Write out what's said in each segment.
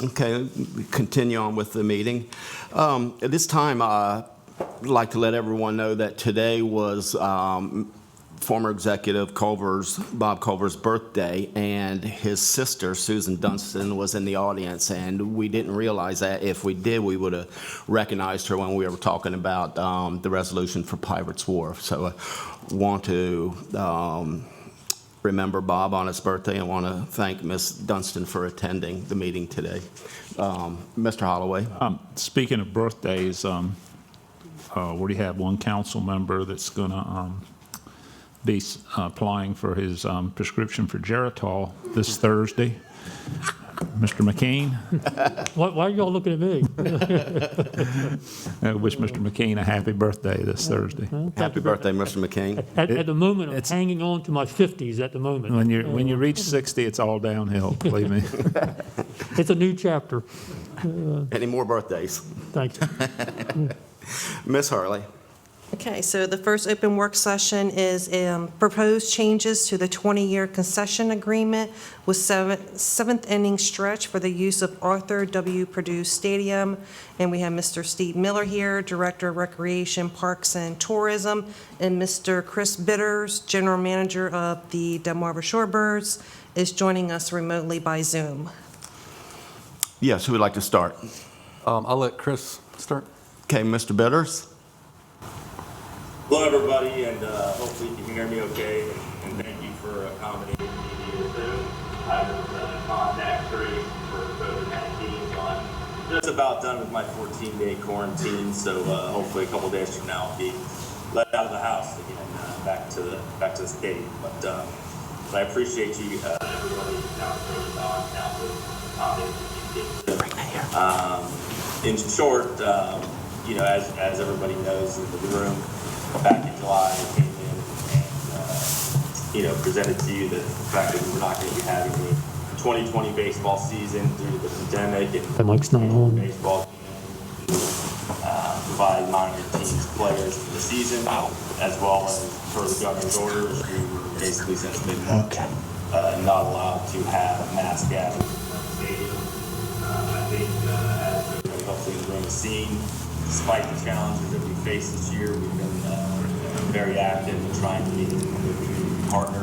Okay, we continue on with the meeting. At this time, I'd like to let everyone know that today was former executive Bob Culver's birthday, and his sister, Susan Dunstan, was in the audience, and we didn't realize that. If we did, we would have recognized her when we were talking about the resolution for Pirates Wharf. So I want to remember Bob on his birthday. I want to thank Ms. Dunstan for attending the meeting today. Mr. Holloway. Speaking of birthdays, we already have one council member that's going to be applying for his prescription for Geritol this Thursday. Mr. McKean. Why are y'all looking at me? I wish Mr. McKean a happy birthday this Thursday. Happy birthday, Mr. McCain. At the moment, I'm hanging on to my 50s at the moment. When you reach 60, it's all downhill, believe me. It's a new chapter. Any more birthdays? Thank you. Ms. Hurley. Okay, so the first open work session is proposed changes to the 20-year concession agreement with seventh inning stretch for the use of Arthur W. Purdue Stadium. And we have Mr. Steve Miller here, Director of Recreation, Parks, and Tourism, and Mr. Chris Bitters, General Manager of the Delmarva Shorebirds, is joining us remotely by Zoom. Yes, who would like to start? I'll let Chris start. Okay, Mr. Bitters. Hello, everybody, and hopefully you can hear me okay, and thank you for accommodating me via Zoom. I was contact traced for COVID-19, so I'm just about done with my 14-day quarantine, so hopefully a couple days from now I'll be let out of the house again, back to the stadium. But I appreciate you, everybody, in short, as everybody knows in the room, back in July, I came in and, presented to you the fact that we were not going to be having the 2020 baseball season due to the pandemic, and The mic's not on. baseball provide minor teams players for the season, as well as per the governor's orders, we were basically since mid-March not allowed to have mass gatherings in the stadium. I think, as everybody hopefully in the room has seen, despite the challenges that we face this year, we've been very active in trying to be a partner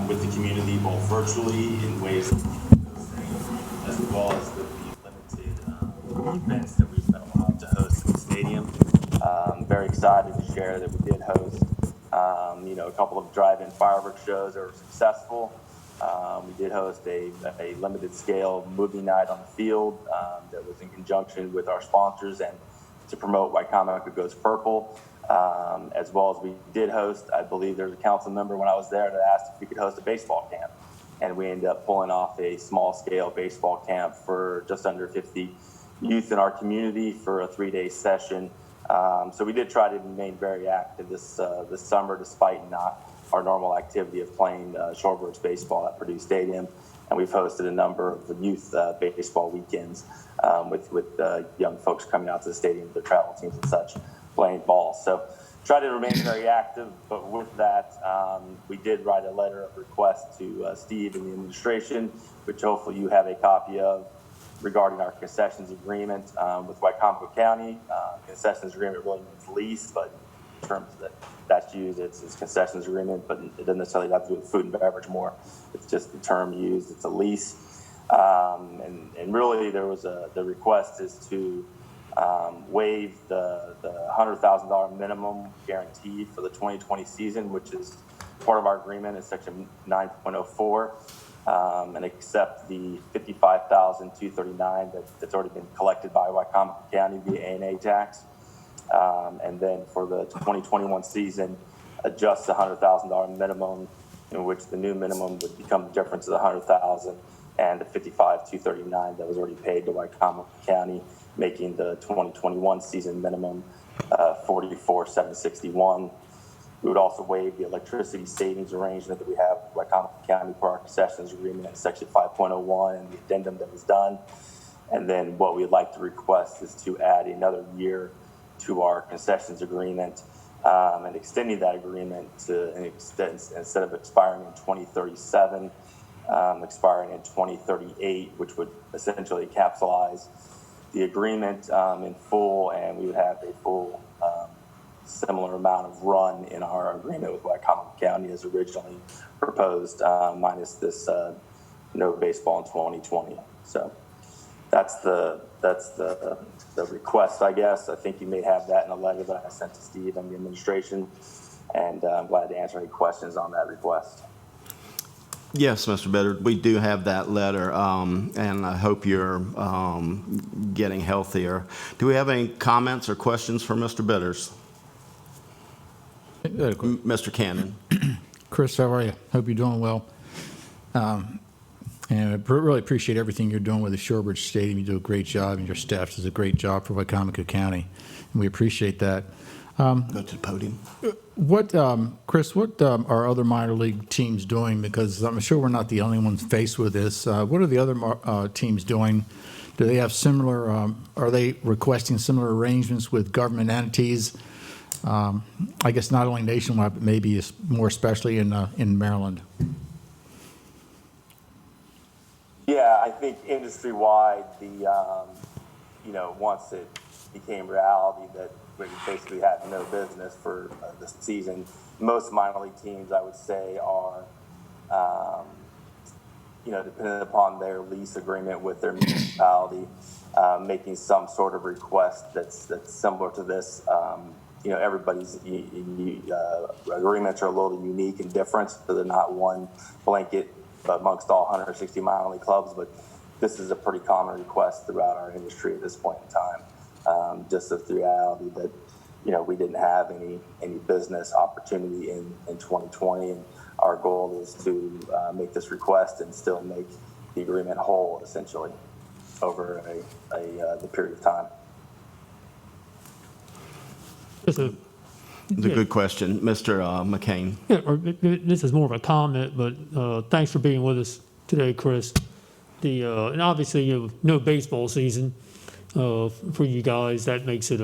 with the community, both virtually in ways as well as with the limited events that we've been allowed to host in the stadium. Very excited to share that we did host a couple of drive-in fireworks shows that were successful. We did host a limited scale movie night on the field that was in conjunction with our sponsors and to promote Wicomico Goes Purple, as well as we did host, I believe there was a council member when I was there that asked if we could host a baseball camp. And we ended up pulling off a small-scale baseball camp for just under 50 youth in our community for a 3-day session. So we did try to remain very active this summer, despite not our normal activity of playing Shorebirds baseball at Purdue Stadium. And we've hosted a number of youth baseball weekends with young folks coming out to the stadium with their travel teams and such, playing ball. So try to remain very active, but with that, we did write a letter of request to Steve and the administration, which hopefully you have a copy of, regarding our concessions agreement with Wicomico County. Concessions agreement really means lease, but in terms that that's used, it's concessions agreement, but it doesn't necessarily have to do with food and beverage more. It's just the term used. It's a lease. And really there was the request is to waive the $100,000 minimum guarantee for the 2020 season, which is part of our agreement in section 9.04, and accept the $55,239 that's already been collected by Wicomico County via A&A tax. And then for the 2021 season, adjust the $100,000 minimum, in which the new minimum would become the difference of the $100,000 and the $55,239 that was already paid to Wicomico County, making the 2021 season minimum $44,761. We would also waive the electricity savings arrangement that we have with Wicomico County for our concessions agreement in section 5.01 and the addendum that was done. And then what we'd like to request is to add another year to our concessions agreement and extending that agreement to instead of expiring in 2037, expiring in 2038, which would essentially capsulize the agreement in full, and we would have a full similar amount of run in our agreement with Wicomico County as originally proposed, minus this no baseball in 2020. So that's the request, I guess. I think you may have that in a letter that I sent to Steve and the administration, and I'm glad to answer any questions on that request. Yes, Mr. Biddard, we do have that letter, and I hope you're getting healthier. Do we have any comments or questions for Mr. Bidders? Mr. Cannon. Chris, how are you? Hope you're doing well. And I really appreciate everything you're doing with the Shorebridge Stadium. You do a great job, and your staff does a great job for Wicomico County, and we appreciate that. Go to the podium. Chris, what are other minor league teams doing? Because I'm sure we're not the only ones faced with this. What are the other teams doing? Do they have similar, are they requesting similar arrangements with government entities? I guess not only nationwide, but maybe more especially in Maryland. Yeah, I think industry-wide, once it became reality that we basically had no business for the season, most minor league teams, I would say, are, depending upon their lease agreement with their municipality, making some sort of request that's similar to this. Everybody's agreements are a little unique and different, so they're not one blanket amongst all 160 minor league clubs, but this is a pretty common request throughout our industry at this point in time. Just the reality that, we didn't have any business opportunity in 2020, and our goal is to make this request and still make the agreement whole, essentially, over the period of time. Just a, It's a good question. Mr. McCain. yeah, or this is more of a comment, but thanks for being with us today, Chris. And obviously, no baseball season for you guys. That makes it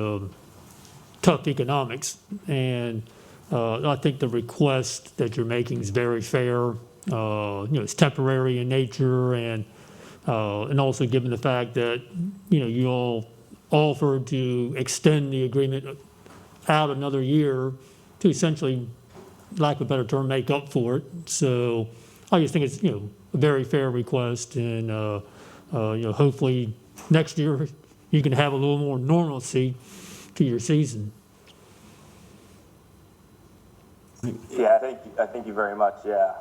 tough economics. And I think the request that you're making is very fair. It's temporary in nature, and also given the fact that, you all offered to extend the agreement out another year to essentially, lack of a better term, make up for it. So I just think it's, a very fair request, and, hopefully next year you can have a little more normalcy to your season. Yeah, thank you very much. Yeah,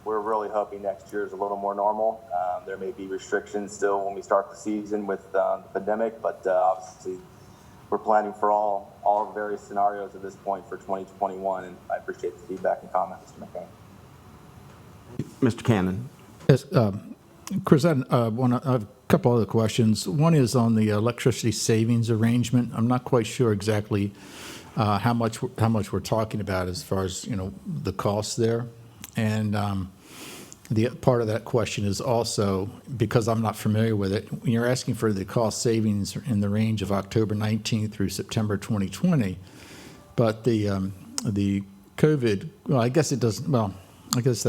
we're really hoping next year is a little more normal. There may be restrictions still when we start the season with the pandemic, but obviously we're planning for all various scenarios at this point for 2021, and I appreciate the feedback and comments, Mr. McCain. Mr. Cannon. Yes, Chris, I have a couple other questions. One is on the electricity savings arrangement. I'm not quite sure exactly how much we're talking about as far as the costs there, and the part of that question is also, because I'm not familiar with it, when you're asking for the cost savings in the range of October 19th through September 2020, but the COVID, well, I guess that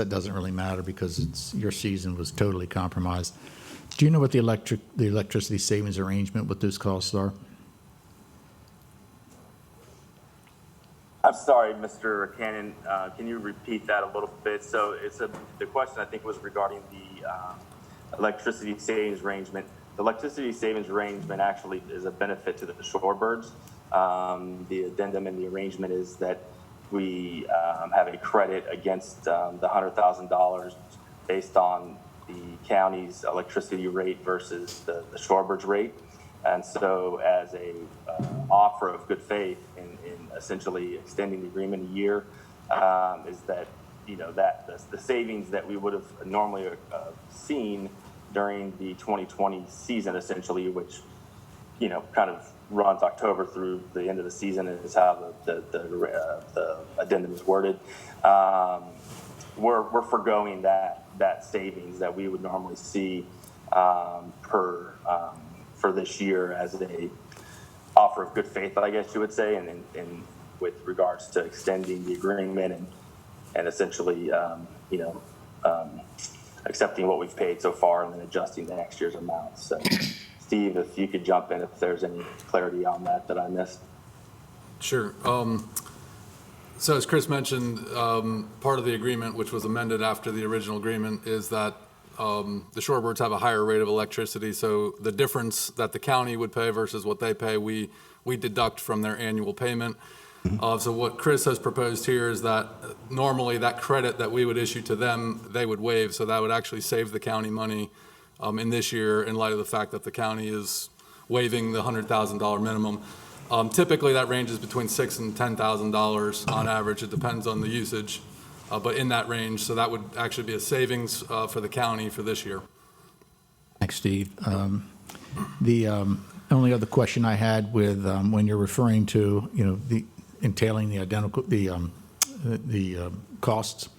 doesn't really matter because your season was totally compromised. Do you know what the electricity savings arrangement, what those costs are? I'm sorry, Mr. Cannon. Can you repeat that a little bit? So the question I think was regarding the electricity savings arrangement. The electricity savings arrangement actually is a benefit to the shorebirds. The addendum in the arrangement is that we have a credit against the $100,000 based on the county's electricity rate versus the shorebirds rate. And so as a offer of good faith in essentially extending the agreement a year, is that, that the savings that we would have normally seen during the 2020 season, essentially, which, kind of runs October through the end of the season, is how the addendum is worded. We're forgoing that savings that we would normally see for this year as a offer of good faith, I guess you would say, and with regards to extending the agreement and essentially, accepting what we've paid so far and then adjusting the next year's amount. So, Steve, if you could jump in if there's any clarity on that I missed. Sure. So as Chris mentioned, part of the agreement, which was amended after the original agreement, is that the shorebirds have a higher rate of electricity. So the difference that the county would pay versus what they pay, we deduct from their annual payment. So what Chris has proposed here is that normally that credit that we would issue to them, they would waive. So that would actually save the county money in this year in light of the fact that the county is waiving the $100,000 minimum. Typically, that ranges between $6,000 and $10,000 on average. It depends on the usage, but in that range. So that would actually be a savings for the county for this year. Thanks, Steve. The only other question I had with when you're referring to, the entailing the identical, the costs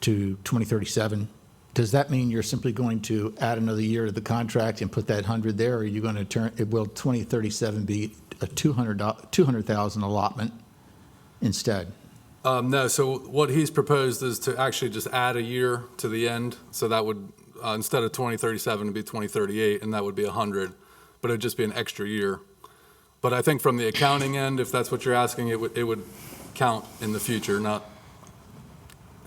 to 2037, does that mean you're simply going to add another year to the contract and put that 100 there, or are you going to will 2037 be a $200,000 allotment instead? No, so what he's proposed is to actually just add a year to the end. So that would, instead of 2037, it'd be 2038, and that would be 100, but it'd just be an extra year. But I think from the accounting end, if that's what you're asking, it would count in the future, not,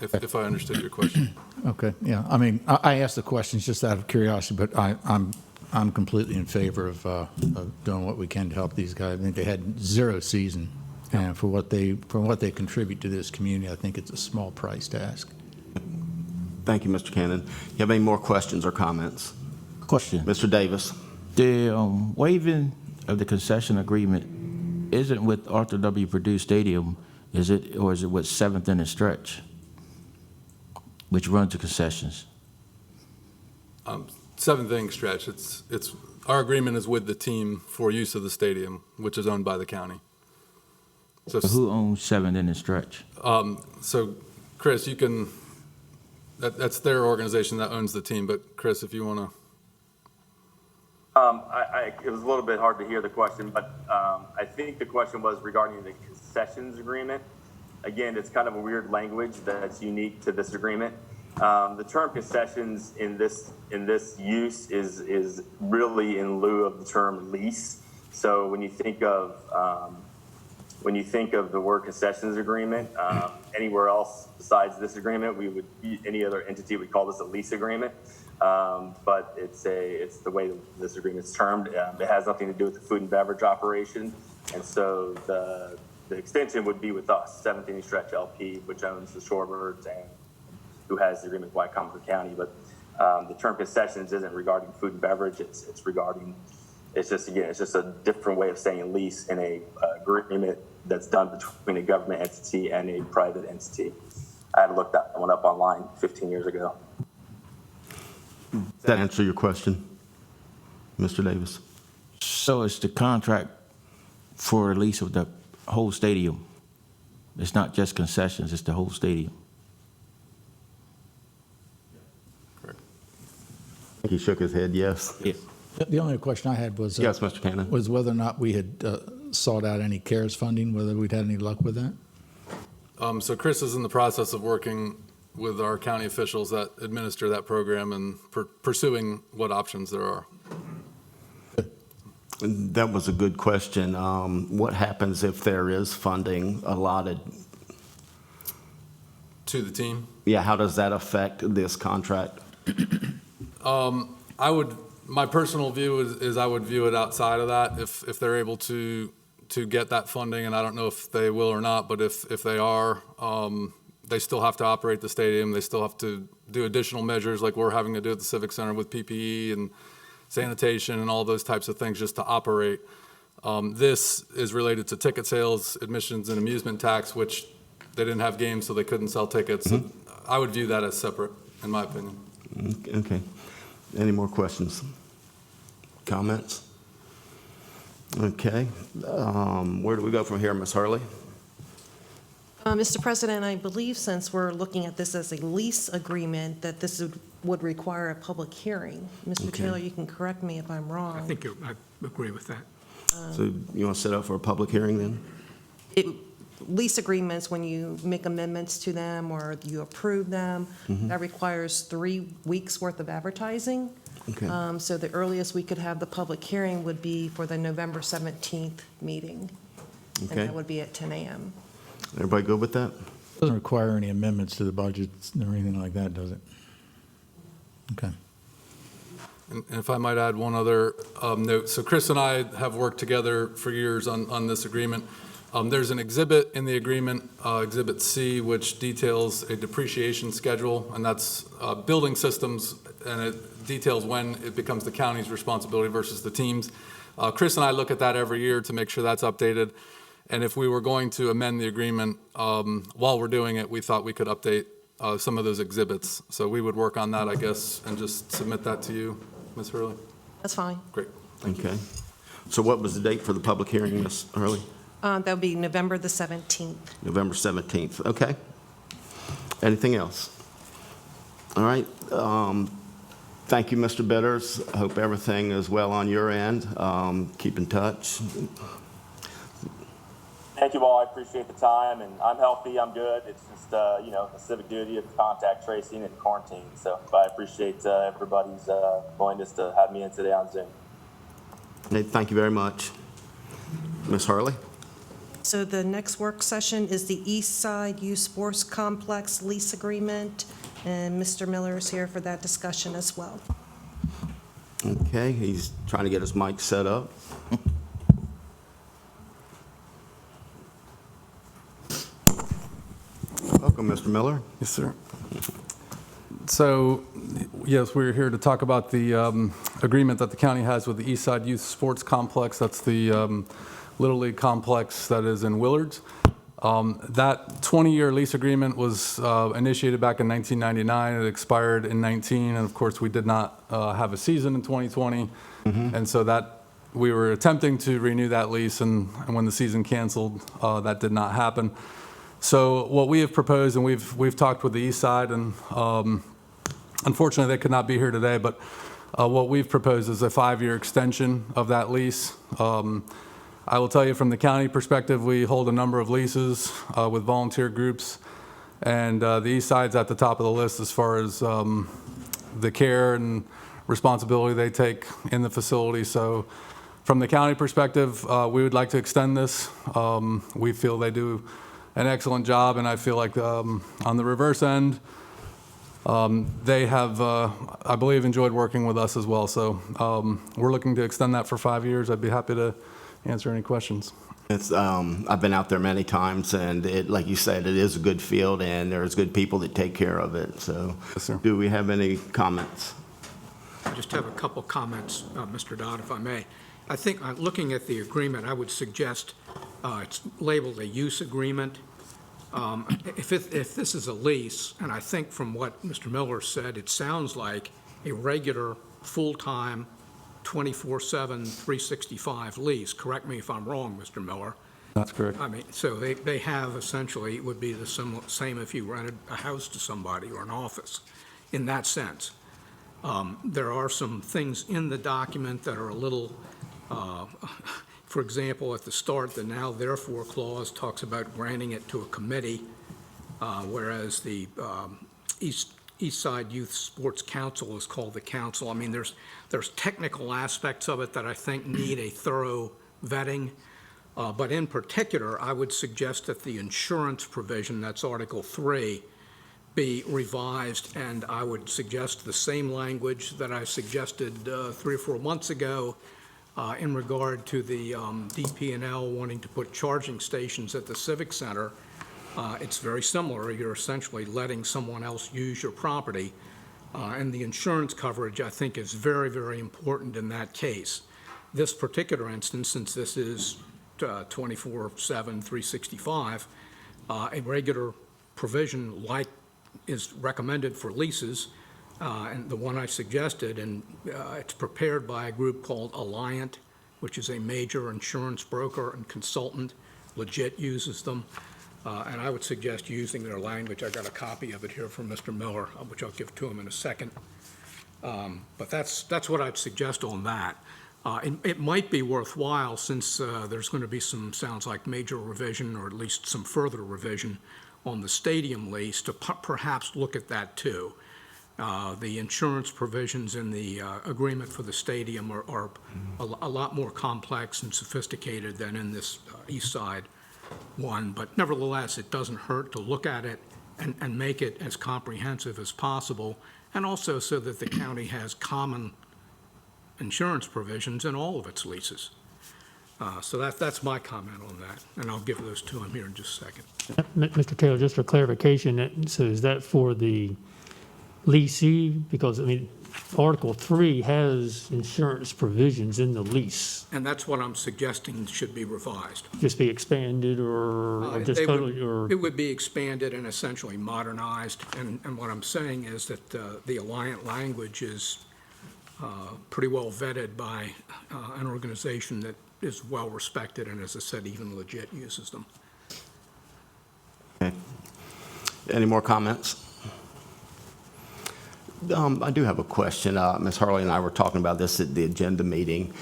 if I understood your question. Okay, yeah. I mean, I asked the questions just out of curiosity, but I'm completely in favor of doing what we can to help these guys. I think they had 0 season, and for what they contribute to this community, I think it's a small price to ask. Thank you, Mr. Cannon. You have any more questions or comments? Question. Mr. Davis? The waiving of the concession agreement isn't with Arthur W. Purdue Stadium, is it, or is it with 7th and Stretch, which runs the concessions? 7th inning stretch. It's our agreement is with the team for use of the stadium, which is owned by the county. So Who owns 7th and Stretch? So Chris, you can. That's their organization that owns the team. But Chris, if you want to. It was a little bit hard to hear the question, but I think the question was regarding the concessions agreement. Again, it's kind of a weird language that's unique to this agreement. The term concessions in this use is really in lieu of the term lease. So when you think of the word concessions agreement, anywhere else besides this agreement, any other entity would call this a lease agreement. But it's the way this agreement is termed. It has nothing to do with the food and beverage operation, and so the extension would be with us, 7th Inning Stretch LP, which owns the Shorebirds and who has the agreement with Wicomico County. But the term concessions isn't regarding food and beverage. It's just a different way of saying lease in a agreement that's done between a government entity and a private entity. I had to look that one up online 15 years ago. Does that answer your question, Mr. Davis? So it's the contract for the lease of the whole stadium. It's not just concessions, it's the whole stadium. He shook his head, yes. Yeah. The only question I had was Yes, Mr. Cannon. was whether or not we had sought out any CARES funding, whether we'd had any luck with that. So Chris is in the process of working with our county officials that administer that program and pursuing what options there are. That was a good question. What happens if there is funding allotted? To the team? Yeah, how does that affect this contract? My personal view is I would view it outside of that if they're able to get that funding, and I don't know if they will or not, but if they are, they still have to operate the stadium. They still have to do additional measures like we're having to do at the Civic Center with PPE and sanitation and all those types of things just to operate. This is related to ticket sales, admissions, and amusement tax, which they didn't have games, so they couldn't sell tickets. Mm-hmm. I would view that as separate, in my opinion. Okay. Any more questions? Comments? Okay. Where do we go from here, Ms. Hurley? Mr. President, I believe since we're looking at this as a lease agreement, that this would require a public hearing. Mr. Okay. Taylor, you can correct me if I'm wrong. I think I agree with that. So you want to set up for a public hearing then? lease agreements, when you make amendments to them or you approve them, that requires 3 weeks' worth of advertising. Okay. So the earliest we could have the public hearing would be for the November 17th meeting. And Okay. that would be at 10 a.m. Everybody good with that? Doesn't require any amendments to the budget or anything like that, does it? Okay. And if I might add one other note, so Chris and I have worked together for years on this agreement. There's an exhibit in the agreement, Exhibit C, which details a depreciation schedule, and that's building systems, and it details when it becomes the county's responsibility versus the team's. Chris and I look at that every year to make sure that's updated. And if we were going to amend the agreement while we're doing it, we thought we could update some of those exhibits. So we would work on that, I guess, and just submit that to you, Ms. Hurley. That's fine. Great. Thank you. Okay. So what was the date for the public hearing, Ms. Hurley? That would be November the 17th. November 17th. Okay. Anything else? All right. Thank you, Mr. Bitters. I hope everything is well on your end. Keep in touch. Thank you all. I appreciate the time, and I'm healthy. I'm good. It's just, the civic duty of contact tracing and quarantine. So, but I appreciate everybody's willingness to have me in today on Zoom. Okay, thank you very much. Ms. Hurley? So the next work session is the East Side Youth Sports Complex lease agreement, and Mr. Miller is here for that discussion as well. Okay, he's trying to get his mic set up. Welcome, Mr. Miller. Yes, sir. So, yes, we're here to talk about the agreement that the county has with the East Side Youth Sports Complex. That's the Little League complex that is in Willards. That 20-year lease agreement was initiated back in 1999. It expired in 19, and of course, we did not have a season in 2020. And so that we were attempting to renew that lease, and when the season canceled, that did not happen. So what we have proposed, and we've talked with the East Side, and unfortunately, they could not be here today, but what we've proposed is a 5-year extension of that lease. I will tell you from the county perspective, we hold a number of leases with volunteer groups, and the East Side's at the top of the list as far as the care and responsibility they take in the facility. So from the county perspective, we would like to extend this. We feel they do an excellent job, and I feel like on the reverse end, they have, I believe, enjoyed working with us as well. So we're looking to extend that for 5 years. I'd be happy to answer any questions. It's, I've been out there many times, and it, like you said, it is a good field, and there's good people that take care of it. So, Yes, sir. do we have any comments? I just have a couple comments, Mr. Dodd, if I may. I think, looking at the agreement, I would suggest it's labeled a use agreement. If this is a lease, and I think from what Mr. Miller said, it sounds like a regular, full-time, 24/7, 365 lease. Correct me if I'm wrong, Mr. Miller. That's correct. I mean, so they have essentially, it would be the same if you rented a house to somebody or an office, in that sense. There are some things in the document that are a little, for example, at the start, the now therefore clause talks about granting it to a committee, whereas the East Side Youth Sports Council is called the council. I mean, there's technical aspects of it that I think need a thorough vetting. But in particular, I would suggest that the insurance provision, that's Article 3, be revised, and I would suggest the same language that I suggested 3 or 4 months ago in regard to the DP&L wanting to put charging stations at the Civic Center. It's very similar. You're essentially letting someone else use your property. And the insurance coverage, I think, is very, very important in that case. This particular instance, since this is 24/7, 365, a regular provision like is recommended for leases, and the one I suggested, and it's prepared by a group called Alliant, which is a major insurance broker and consultant. Legit uses them. And I would suggest using their language. I got a copy of it here from Mr. Miller, which I'll give to him in a second. But that's what I'd suggest on that. It might be worthwhile, since there's going to be some, sounds like major revision, or at least some further revision on the stadium lease, to perhaps look at that too. The insurance provisions in the agreement for the stadium are a lot more complex and sophisticated than in this East Side one, but nevertheless, it doesn't hurt to look at it and make it as comprehensive as possible, and also so that the county has common insurance provisions in all of its leases. So that's my comment on that, and I'll give those to him here in just a second. Mr. Taylor, just for clarification, so is that for the leasee? Because, I mean, Article 3 has insurance provisions in the lease. And that's what I'm suggesting should be revised. Just be expanded or just They would- totally, or? It would be expanded and essentially modernized, and what I'm saying is that the Alliant language is pretty well vetted by an organization that is well-respected and, as I said, even legit uses them. Okay. Any more comments? I do have a question. Ms. Harley and I were talking about this at the agenda meeting.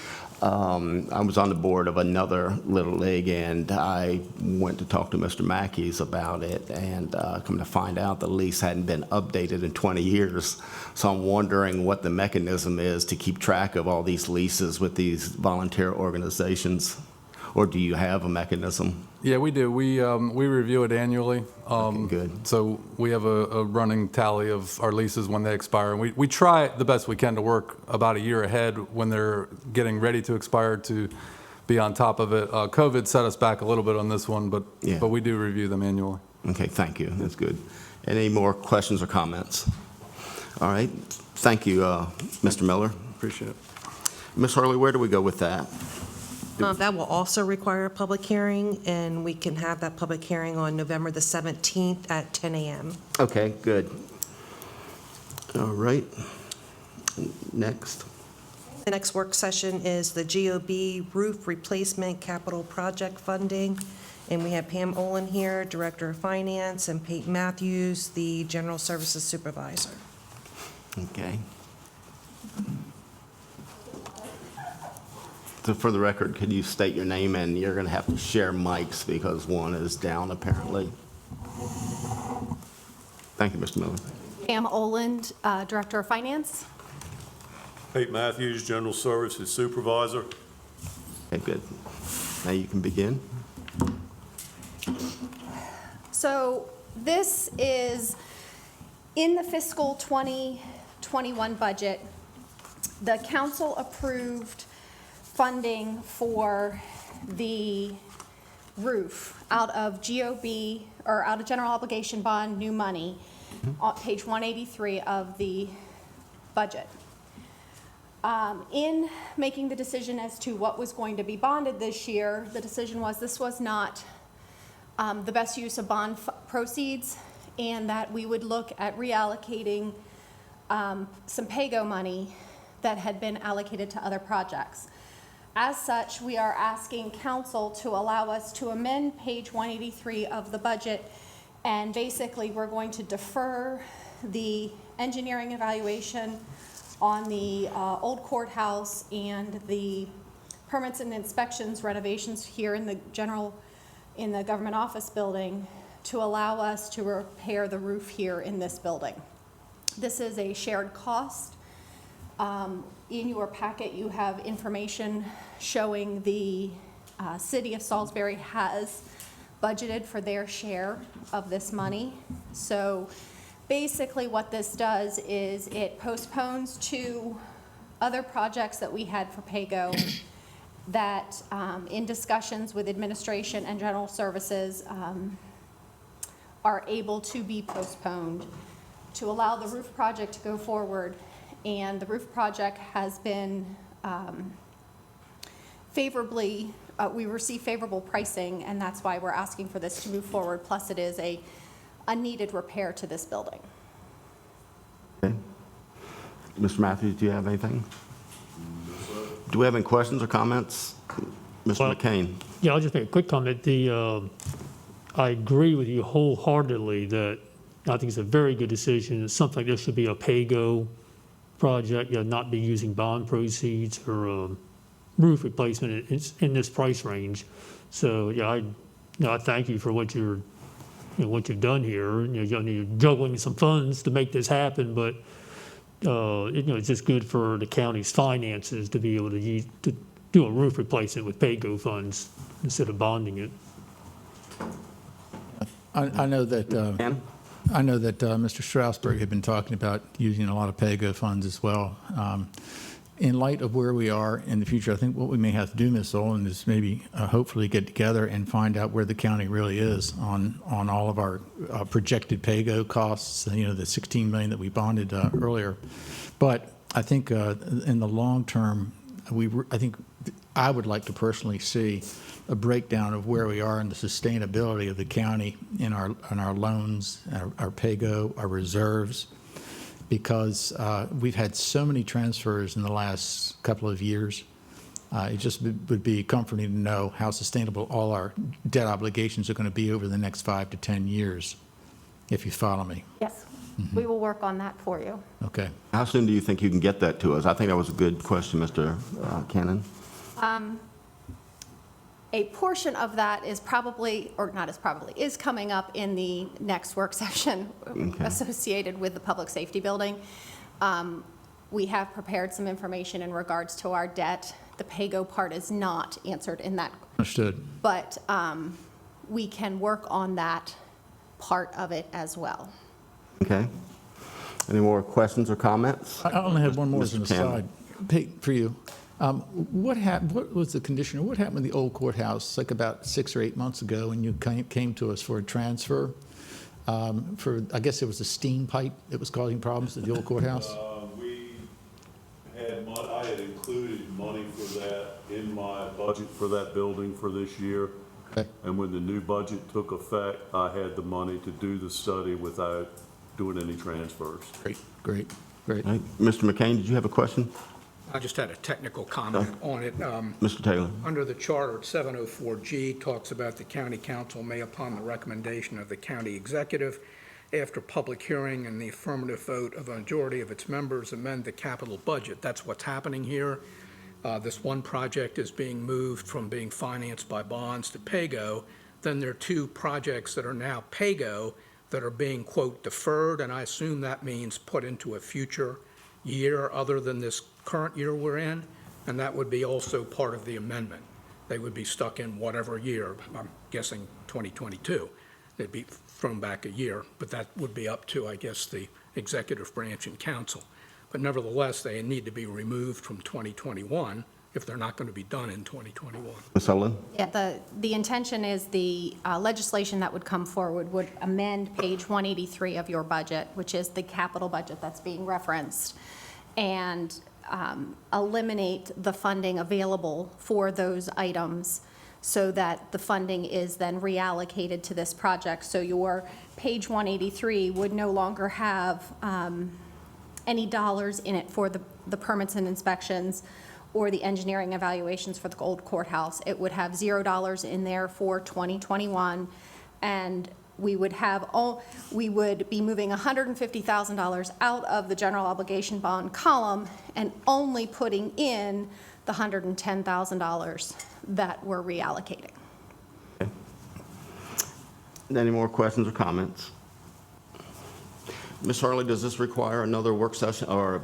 I was on the board of another Little League, and I went to talk to Mr. Mackey's about it, and come to find out the lease hadn't been updated in 20 years. So I'm wondering what the mechanism is to keep track of all these leases with these volunteer organizations, or do you have a mechanism? Yeah, we do. We review it annually. Okay, good. So we have a running tally of our leases when they expire. And we try the best we can to work about a year ahead when they're getting ready to expire to be on top of it. COVID set us back a little bit on this one, but Yeah. we do review them annually. Okay, thank you. That's good. Any more questions or comments? All right. Thank you, Mr. Miller. Appreciate it. Ms. Harley, where do we go with that? That will also require a public hearing, and we can have that public hearing on November the 17th at 10 a.m. Okay, good. All right. Next. The next work session is the GOB Roof Replacement Capital Project Funding, and we have Pam Olin here, Director of Finance, and Pete Matthews, the General Services Supervisor. Okay. So for the record, could you state your name, and you're going to have to share mics because one is down apparently. Thank you, Mr. Miller. Pam Oland, Director of Finance. Pete Matthews, General Services Supervisor. Okay, good. Now you can begin. So this is in the fiscal 2021 budget. The council approved funding for the roof out of GOB, or out of general obligation bond, new money, on page 183 of the budget. In making the decision as to what was going to be bonded this year, the decision was this was not the best use of bond proceeds, and that we would look at reallocating some PAYGO money that had been allocated to other projects. As such, we are asking council to allow us to amend page 183 of the budget, and basically we're going to defer the engineering evaluation on the old courthouse and the permits and inspections renovations here in the government office building to allow us to repair the roof here in this building. This is a shared cost. In your packet, you have information showing the city of Salisbury has budgeted for their share of this money. So basically what this does is it postpones two other projects that we had for PAYGO that in discussions with administration and general services are able to be postponed to allow the roof project to go forward. And the roof project has been favorably, we received favorable pricing, and that's why we're asking for this to move forward. Plus, it is a needed repair to this building. Okay. Mr. Matthews, do you have anything? Do we have any questions or comments? Mr. Well, McCain? Yeah, I'll just make a quick comment. I agree with you wholeheartedly that I think it's a very good decision. It's something like this should be a PAYGO project, not be using bond proceeds or roof replacement in this price range. So, yeah, I thank you for what what you've done here. You're juggling some funds to make this happen, but it's just good for the county's finances to be able to do a roof replacement with pay-go funds instead of bonding it. I know that, Ken? I know that Mr. Strasburg had been talking about using a lot of pay-go funds as well. In light of where we are in the future, I think what we may have to do, Ms. Olin, is maybe hopefully get together and find out where the county really is on all of our projected pay-go costs, the $16 million that we bonded earlier. But I think in the long term, I think I would like to personally see a breakdown of where we are in the sustainability of the county in our loans, our pay-go, our reserves, because we've had so many transfers in the last couple of years. It just would be comforting to know how sustainable all our debt obligations are going to be over the next 5 to 10 years, if you follow me. Yes, we will work on that for you. Okay. How soon do you think you can get that to us? I think that was a good question, Mr. Cannon. A portion of that is probably, or not as probably, is coming up in the next work session associated with the public safety building. We have prepared some information in regards to our debt. The pay-go part is not answered in that. Understood. But we can work on that part of it as well. Okay. Any more questions or comments? I only have one more as an Mr. Cannon. aside. Pete, for you. What was the condition, or what happened with the old courthouse like about 6 or 8 months ago when you came to us for a transfer? I guess it was a steam pipe that was causing problems at the old courthouse? I had included money for that in my budget for that building for this year. Okay. And when the new budget took effect, I had the money to do the study without doing any transfers. Great. All right. Mr. McCain, did you have a question? I just had a technical comment on it. Mr. Taylor? Under the charter, 704G talks about the county council may, upon the recommendation of the county executive, after public hearing and the affirmative vote of a majority of its members, amend the capital budget. That's what's happening here. This one project is being moved from being financed by bonds to pay-go. Then there are 2 projects that are now pay-go that are being, quote, deferred, and I assume that means put into a future year other than this current year we're in, and that would be also part of the amendment. They would be stuck in whatever year, I'm guessing 2022. They'd be thrown back a year, but that would be up to, I guess, the executive branch and council. But nevertheless, they need to be removed from 2021 if they're not going to be done in 2021. Ms. Sullivan? Yeah, the intention is the legislation that would come forward would amend page 183 of your budget, which is the capital budget that's being referenced, and eliminate the funding available for those items so that the funding is then reallocated to this project. So your page 183 would no longer have any dollars in it for the permits and inspections or the engineering evaluations for the old courthouse. It would have $0 in there for 2021, and we would be moving $150,000 out of the general obligation bond column and only putting in the $110,000 that we're reallocating. Okay. Any more questions or comments? Ms. Harley, does this require another work session or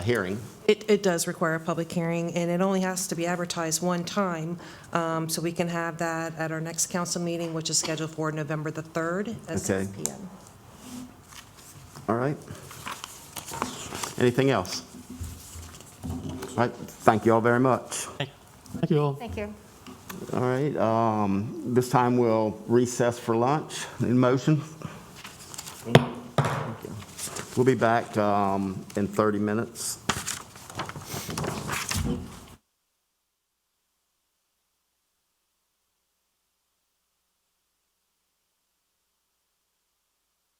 hearing? It does require a public hearing, and it only has to be advertised one time, so we can have that at our next council meeting, which is scheduled for November the 3rd at 6 p.m. All right. Anything else? All right. Thank you all very much. Thank you all. Thank you. All right. This time we'll recess for lunch. In motion? We'll be back in 30 minutes.